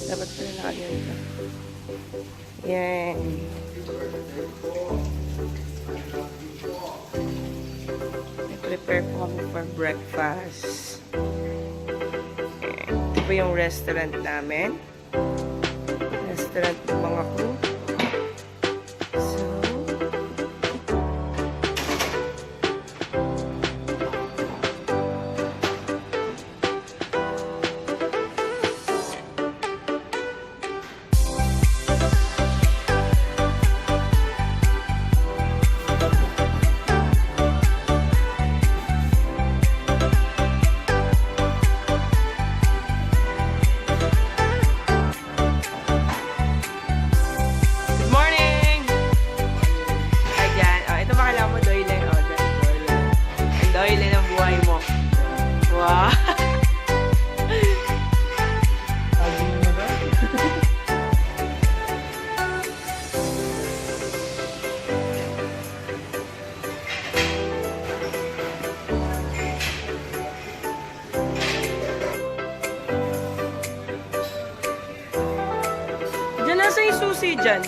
Dapat pala nakaganito. Yan. Prepare po kami for breakfast. Ito po yung restaurant namin. Restaurant ng mga crew. So, nasa yung susi dyan?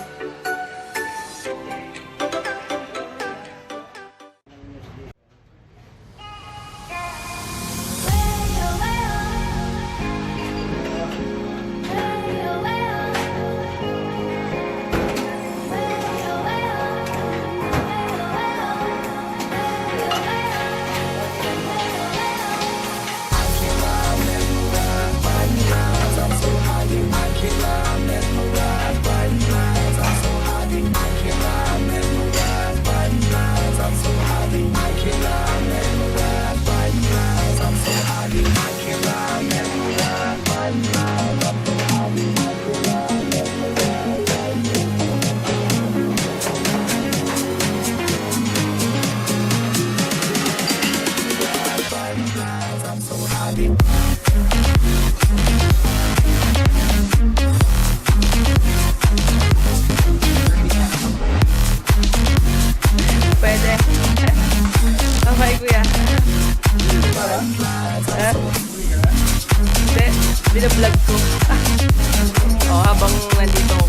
Pwede. Okay, kuya. Hindi, binablog ko. Habang nandito ako.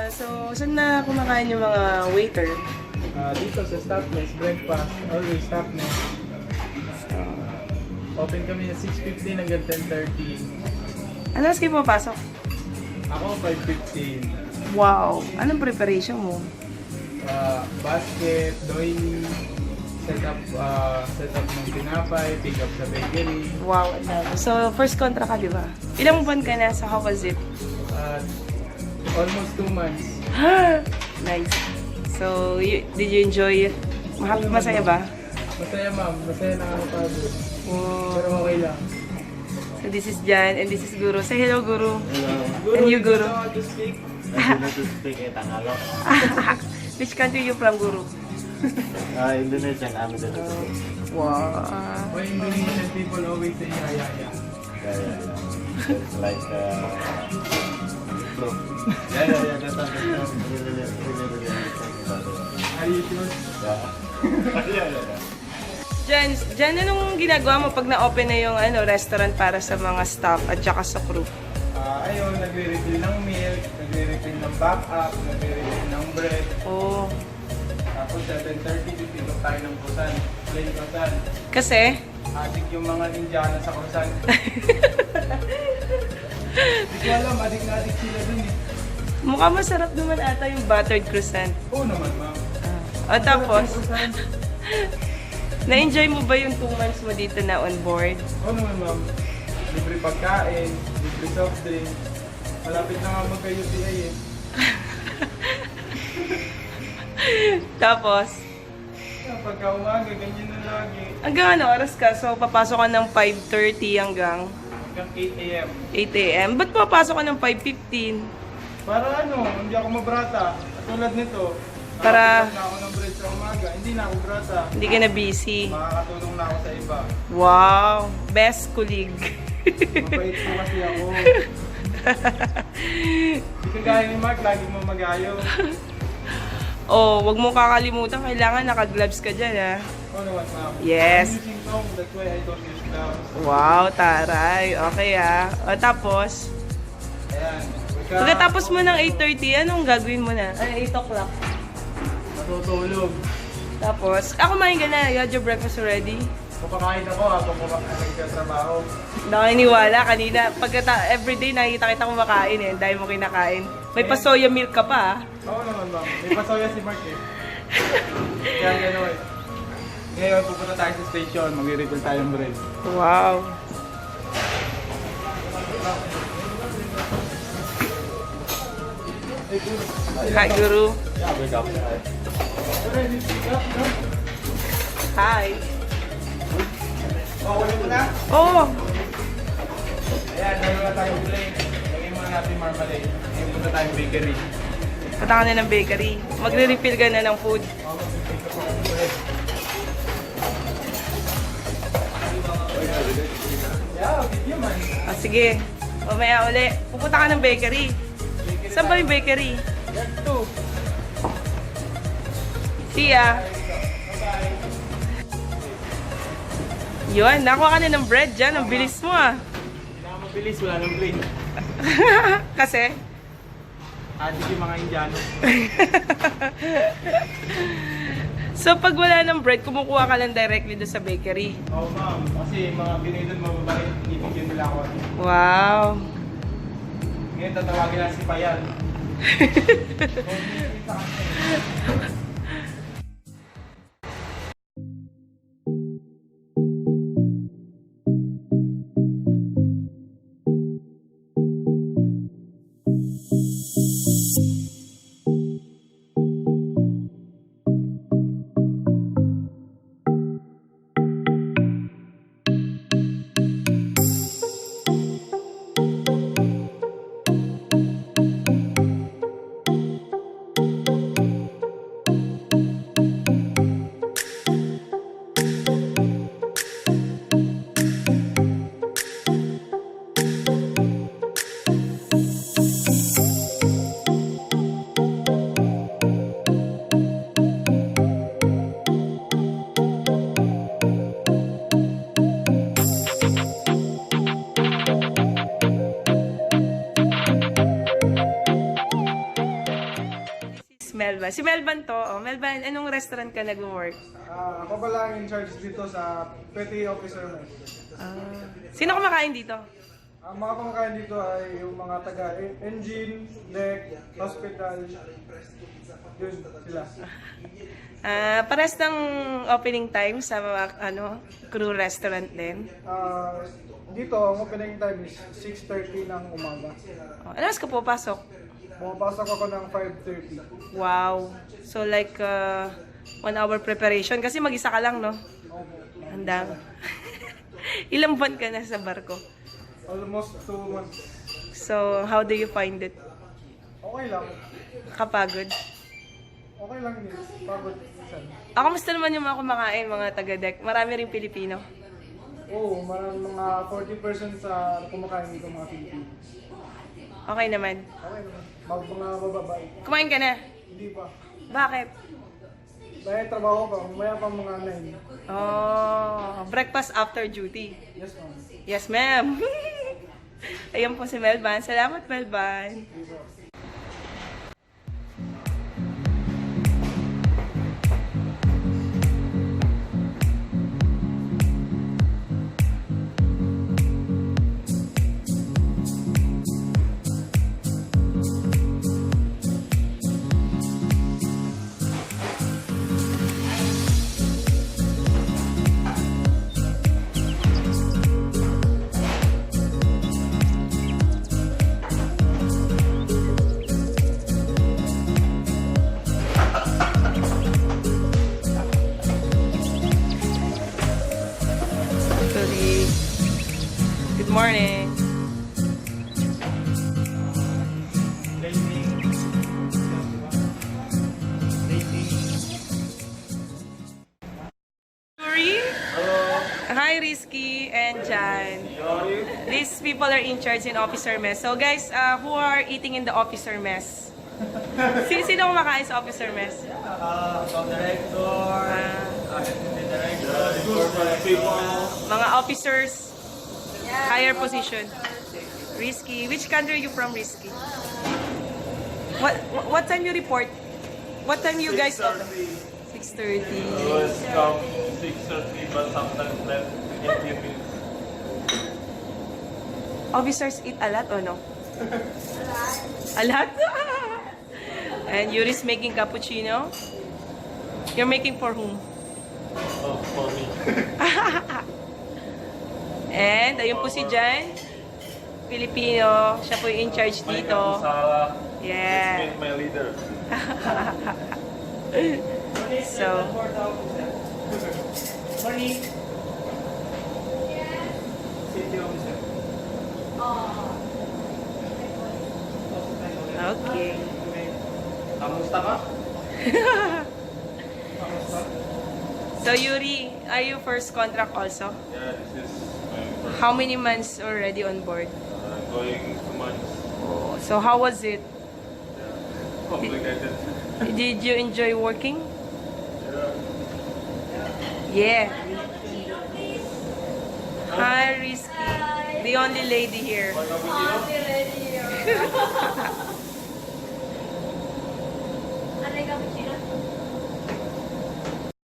So, saan na kumakain yung mga waiter? Dito sa Staffness, breakfast, always Staffness. Open kami at 6:15 hanggang 10:30. Ano mas kayo papasok? Ako, 5:15. Wow! Anong preparation mo? Basket, doily, setup ng tinapay, pick up sa bakery. Wow! So, first contract ka, di ba? Ilang buwan ka na sa Hawazip? Almost 2 months. Nice. So, did you enjoy it? Masaya ba? Masaya, ma'am. Masaya, nakakapagod. Oh. Pero okay lang. So, this is Jan and this is Guru. Say hello, Guru. Hello. And you, Guru. I don't know how to speak. I do not speak Tagalog. Which country you from, Guru? Indonesian, I'm Indonesian. Wow. Why Indonesian people always say yeah, yeah, yeah. It's like proof. Yeah, that's really understand about it. Are you sure? Yeah. Jan, anong ginagawa mo pag na-open na yung restaurant para sa mga staff at saka sa crew? Ayun, nagre-refill ng milk, nagre-refill ng backup, nagre-refill ng bread. Oh. Tapos 7:30, pipick up tayo ng krusan. Plain krusan. Kasi? Adik yung mga Indiana sa krusan. Hindi ko alam, adik na adik sila dun eh. Mukhang masarap naman ata yung buttered croissant. Oo naman, ma'am. Tapos, na-enjoy mo ba yung 2 months mo dito na on board? Oo naman, ma'am. Libre pagkain, libre soft drink. Malapit na nga magka-UTI eh. Tapos, Pagka umaga, ganyan na lagi. hanggang ano oras ka? So, papasok ka ng 5:30 hanggang Hanggang 8 a.m. 8 a.m. Ba't papasok ka ng 5:15? Para hindi ako mabrata. Katulad nito. Para- nakapagod na ako ng bread sa umaga, hindi na ako brata. Hindi ka na busy. Makakatulong na ako sa iba. Wow! Best colleague. Mabait po kasi ako. kagaya ni Mark, lagi mo magayo. Oh, wag mo kakalimutan, kailangan naka-gloves ka dyan, ha? Oo naman, ma'am. Yes. I'm using foam, that's why I don't use gloves. Wow, taray. Okay, ha? O, tapos, Ayan. pagkatapos mo ng 8:30, anong gagawin mo na? Ay, 8 o'clock. Matutulog. Tapos, kumain ka na. You had your breakfast already? Kapakain ako habang nagtatrabaho. Nakiniwala kanina. Everyday nakikita kita kumakain eh. Dahil mo kinakain. May pa soya milk ka pa, ha? Oo naman, ma'am. May pasoya si Mark eh. Kaya gano'n. Ngayon, pupunta tayo sa station. Mag-refill tayong bread. Wow. Hi, Guru. Yeah, wake up. Hi. Ulit mo na? Oh, Ayan, dahil wala tayong plate. Lagyan muna natin marmalade. Ngayon punta tayong bakery. punta ka na ng bakery. Magre-refill ka na ng food. Yeah, video man. Sige. Mamaya uli. Pupunta ka ng bakery. Saan ba yung bakery? Yes, two. See ya. Yun, nakuha ka na ng bread dyan. Ang bilis mo, ah. Hindi na mabilis, wala nang plate. Kasi? Adik yung mga Indiano. So, pag wala ng bread, kumukuha ka lang directly doon sa bakery. Oo, ma'am. Kasi mga Pinoy doon mababait. Ibigyan nila ako. Wow. Ngayon tatawagin na si Payan. Melban. Si Melban to. Oh, Melban, anong restaurant ka nag-work? Ako pala ang in charge dito sa petty officer mo. Sino kumakain dito? Ang mga kumakain dito ay yung mga taga-engine, deck, hospital. Yun, sila. Pares ng opening time sa mga crew restaurant din. Dito, ang opening time is 6:30 ng umaga. Oh, ano oras ka pupasok? Pumapasok ako ng 5:30. Wow. So like 1 hour preparation kasi mag-isa ka lang, no? Handang. Ilang buwan ka na sa barko? Almost 2 months. So how do you find it? Okay lang. Kapagod? Okay lang din. Pagod minsan. Kamusta naman yung mga kumakain, mga taga-deck? Marami rin Pilipino. Oo, marami mga 40% sa kumakain dito mga Pilipino. Okay naman. Okay naman. Mga bababae. Kumain ka na? Hindi pa. Bakit? Dahil trabaho pa, umaya pa mga 9. Oh, breakfast after duty. Yes, ma'am. Yes, ma'am. Ayan po si Melban. Salamat, Melban. Hi, Risky and Jan. These people are in charge in officer mess. So guys, who are eating in the officer mess? Sino kumakain sa officer mess? Director, assistant director, Mga officers, higher position. Risky. Which country are you from, Risky? What time you report? What time you guys open? 6:30. Always come 6:30, but sometimes less 18 minutes. Officers eat a lot or no? A lot? And Yuri's making cappuccino. You're making for whom? Oh, for me. And ayun po si Jan. Filipino. Siya po yung in charge My dito. Sarah. Yeah. It's my leader. So, Morning. City officer. okay. Kamusta ka? So Yuri, are you first contract also? Yeah, this is my first. How many months already on board? Going 2 months. So how was it? Complicated. Did you enjoy working? Yeah. Yeah. Hi, Risky. The only lady here. My cappuccino? Ano yung cappuccino?